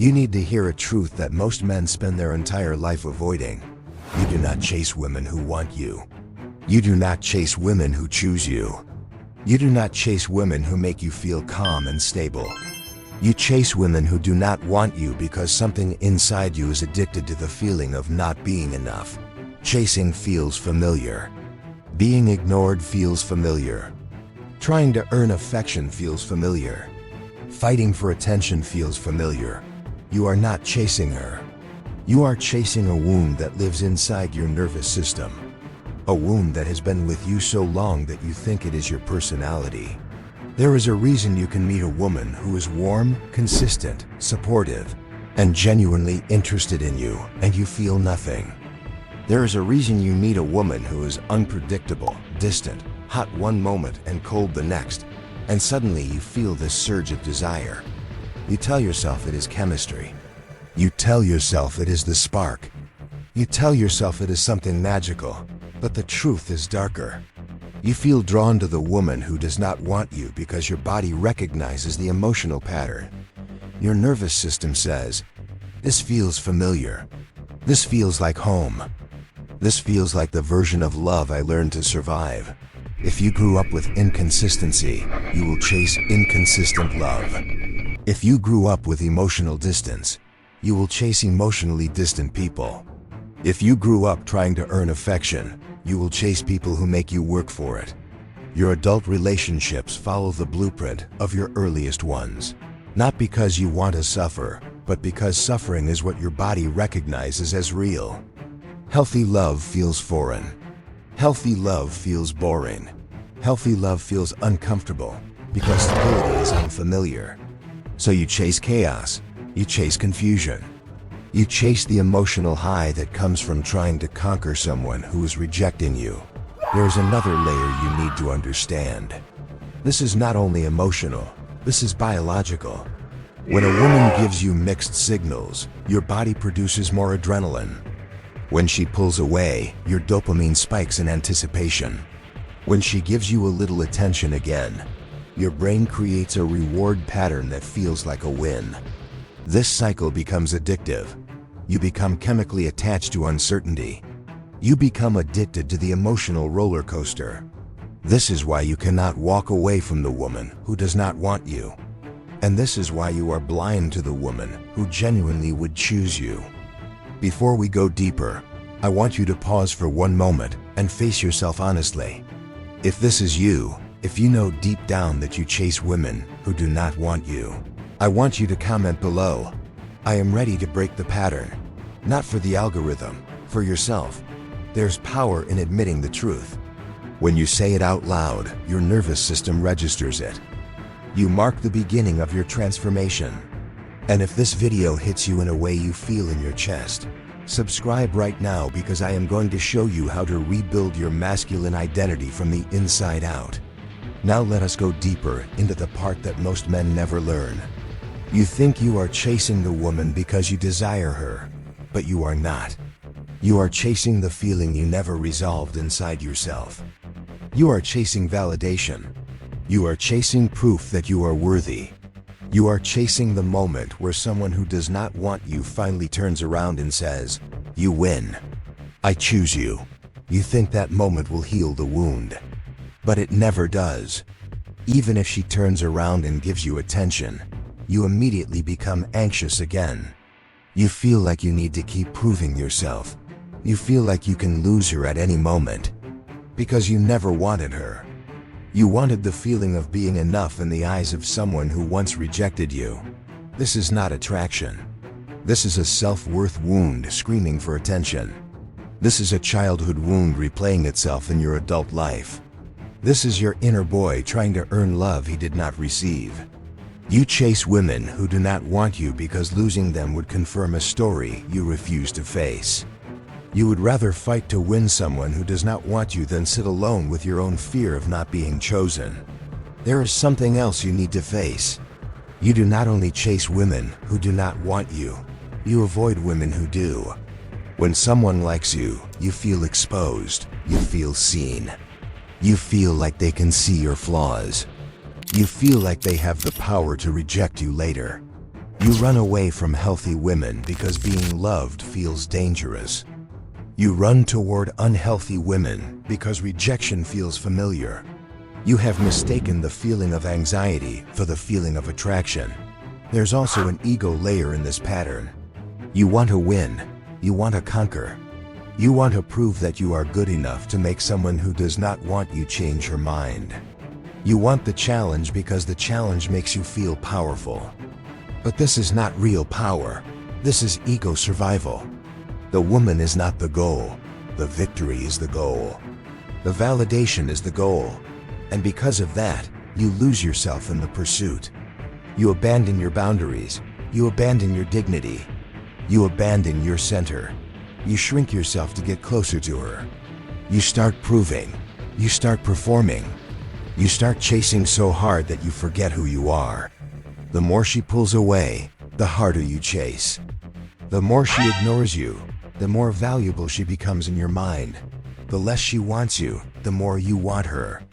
You need to hear a truth that most men spend their entire life avoiding. You do not chase women who want you. You do not chase women who choose you. You do not chase women who make you feel calm and stable. You chase women who do not want you because something inside you is addicted to the feeling of not being enough. Chasing feels familiar. Being ignored feels familiar. Trying to earn affection feels familiar. Fighting for attention feels familiar. You are not chasing her. You are chasing a wound that lives inside your nervous system. A wound that has been with you so long that you think it is your personality. There is a reason you can meet a woman who is warm, consistent, supportive, and genuinely interested in you, and you feel nothing. There is a reason you meet a woman who is unpredictable, distant, hot one moment and cold the next, and suddenly you feel this surge of desire. You tell yourself it is chemistry. You tell yourself it is the spark. You tell yourself it is something magical, but the truth is darker. You feel drawn to the woman who does not want you because your body recognizes the emotional pattern. Your nervous system says, "This feels familiar. This feels like home. This feels like the version of love I learned to survive." If you grew up with inconsistency, you will chase inconsistent love. If you grew up with emotional distance, you will chase emotionally distant people. If you grew up trying to earn affection, you will chase people who make you work for it. Your adult relationships follow the blueprint of your earliest ones. Not because you want to suffer, but because suffering is what your body recognizes as real. Healthy love feels foreign. Healthy love feels boring. Healthy love feels uncomfortable because stability is unfamiliar. So you chase chaos. You chase confusion. You chase the emotional high that comes from trying to conquer someone who is rejecting you. There is another layer you need to understand. This is not only emotional, this is biological. When a woman gives you mixed signals, your body produces more adrenaline. When she pulls away, your dopamine spikes in anticipation. When she gives you a little attention again, your brain creates a reward pattern that feels like a win. This cycle becomes addictive. You become chemically attached to uncertainty. You become addicted to the emotional roller coaster. This is why you cannot walk away from the woman who does not want you. And this is why you are blind to the woman who genuinely would choose you. Before we go deeper, I want you to pause for one moment and face yourself honestly. If this is you, if you know deep down that you chase women who do not want you, I want you to comment below. I am ready to break the pattern. Not for the algorithm, for yourself. There's power in admitting the truth. When you say it out loud, your nervous system registers it. You mark the beginning of your transformation. And if this video hits you in a way you feel in your chest, subscribe right now because I am going to show you how to rebuild your masculine identity from the inside out. Now let us go deeper into the part that most men never learn. You think you are chasing the woman because you desire her, but you are not. You are chasing the feeling you never resolved inside yourself. You are chasing validation. You are chasing proof that you are worthy. You are chasing the moment where someone who does not want you finally turns around and says, "You win. I choose you." You think that moment will heal the wound. But it never does. Even if she turns around and gives you attention, you immediately become anxious again. You feel like you need to keep proving yourself. You feel like you can lose her at any moment. Because you never wanted her. You wanted the feeling of being enough in the eyes of someone who once rejected you. This is not attraction. This is a self-worth wound screaming for attention. This is a childhood wound replaying itself in your adult life. This is your inner boy trying to earn love he did not receive. You chase women who do not want you because losing them would confirm a story you refuse to face. You would rather fight to win someone who does not want you than sit alone with your own fear of not being chosen. There is something else you need to face. You do not only chase women who do not want you, you avoid women who do. When someone likes you, you feel exposed, you feel seen. You feel like they can see your flaws. You feel like they have the power to reject you later. You run away from healthy women because being loved feels dangerous. You run toward unhealthy women because rejection feels familiar. You have mistaken the feeling of anxiety for the feeling of attraction. There's also an ego layer in this pattern. You want to win. You want to conquer. You want to prove that you are good enough to make someone who does not want you change her mind. You want the challenge because the challenge makes you feel powerful. But this is not real power. This is ego survival. The woman is not the goal. The victory is the goal. The validation is the goal. And because of that, you lose yourself in the pursuit. You abandon your boundaries. You abandon your dignity. You abandon your center. You shrink yourself to get closer to her. You start proving. You start performing. You start chasing so hard that you forget who you are. The more she pulls away, the harder you chase. The more she ignores you, the more valuable she becomes in your mind. The less she wants you, the more you want her.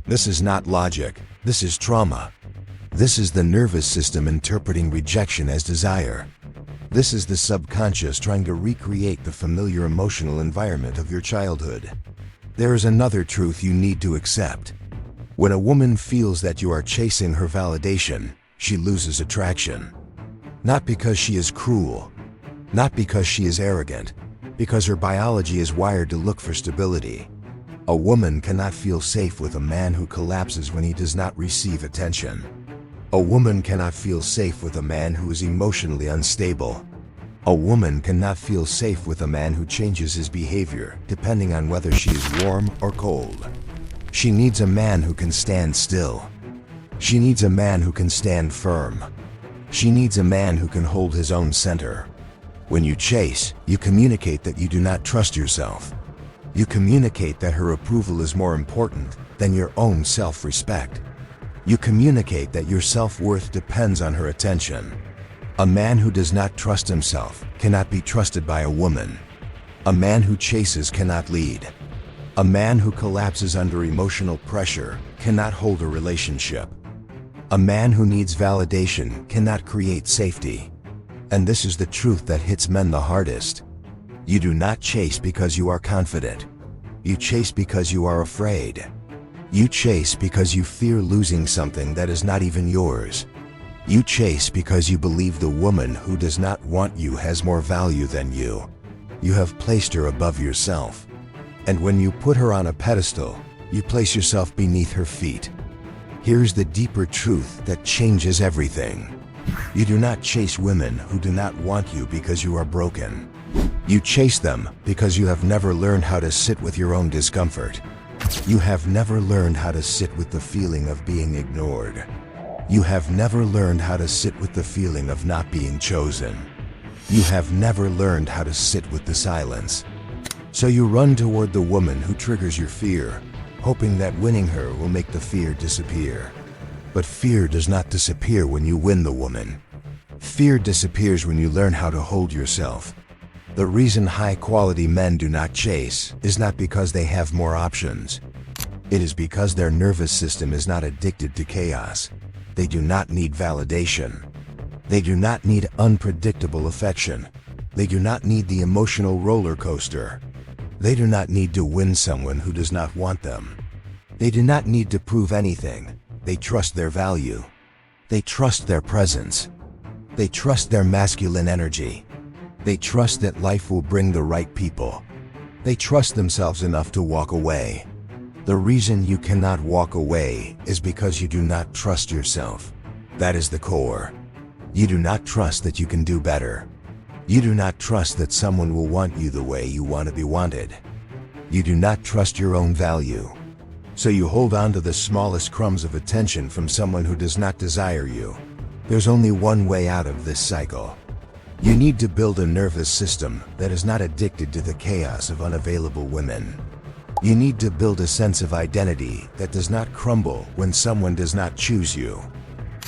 This is not logic. This is trauma. This is the nervous system interpreting rejection as desire. This is the subconscious trying to recreate the familiar emotional environment of your childhood. There is another truth you need to accept. When a woman feels that you are chasing her validation, she loses attraction. Not because she is cruel, not because she is arrogant, because her biology is wired to look for stability. A woman cannot feel safe with a man who collapses when he does not receive attention. A woman cannot feel safe with a man who is emotionally unstable. A woman cannot feel safe with a man who changes his behavior depending on whether she is warm or cold. She needs a man who can stand still. She needs a man who can stand firm. She needs a man who can hold his own center. When you chase, you communicate that you do not trust yourself. You communicate that her approval is more important than your own self-respect. You communicate that your self-worth depends on her attention. A man who does not trust himself cannot be trusted by a woman. A man who chases cannot lead. A man who collapses under emotional pressure cannot hold a relationship. A man who needs validation cannot create safety. And this is the truth that hits men the hardest. You do not chase because you are confident. You chase because you are afraid. You chase because you fear losing something that is not even yours. You chase because you believe the woman who does not want you has more value than you. You have placed her above yourself. And when you put her on a pedestal, you place yourself beneath her feet. Here's the deeper truth that changes everything. You do not chase women who do not want you because you are broken. You chase them because you have never learned how to sit with your own discomfort. You have never learned how to sit with the feeling of being ignored. You have never learned how to sit with the feeling of not being chosen. You have never learned how to sit with the silence. So you run toward the woman who triggers your fear, hoping that winning her will make the fear disappear. But fear does not disappear when you win the woman. Fear disappears when you learn how to hold yourself. The reason high-quality men do not chase is not because they have more options. It is because their nervous system is not addicted to chaos. They do not need validation. They do not need unpredictable affection. They do not need the emotional roller coaster. They do not need to win someone who does not want them. They do not need to prove anything. They trust their value. They trust their presence. They trust their masculine energy. They trust that life will bring the right people. They trust themselves enough to walk away. The reason you cannot walk away is because you do not trust yourself. That is the core. You do not trust that you can do better. You do not trust that someone will want you the way you want to be wanted. You do not trust your own value. So you hold on to the smallest crumbs of attention from someone who does not desire you. There's only one way out of this cycle. You need to build a nervous system that is not addicted to the chaos of unavailable women. You need to build a sense of identity that does not crumble when someone does not choose you.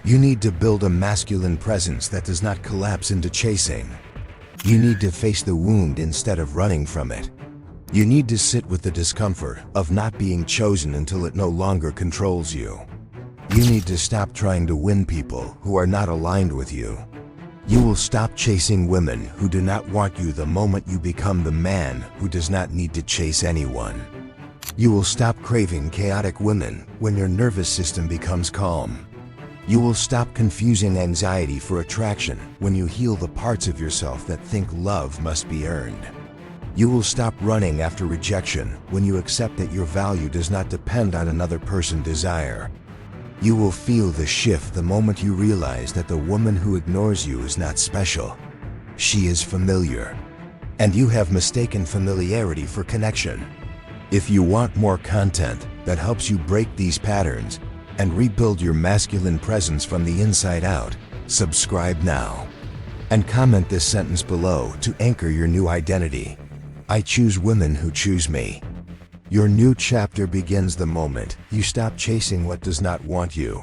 You need to build a masculine presence that does not collapse into chasing. You need to face the wound instead of running from it. You need to sit with the discomfort of not being chosen until it no longer controls you. You need to stop trying to win people who are not aligned with you. You will stop chasing women who do not want you the moment you become the man who does not need to chase anyone. You will stop craving chaotic women when your nervous system becomes calm. You will stop confusing anxiety for attraction when you heal the parts of yourself that think love must be earned. You will stop running after rejection when you accept that your value does not depend on another person's desire. You will feel the shift the moment you realize that the woman who ignores you is not special. She is familiar. And you have mistaken familiarity for connection. If you want more content that helps you break these patterns and rebuild your masculine presence from the inside out, subscribe now. And comment this sentence below to anchor your new identity. I choose women who choose me. Your new chapter begins the moment you stop chasing what does not want you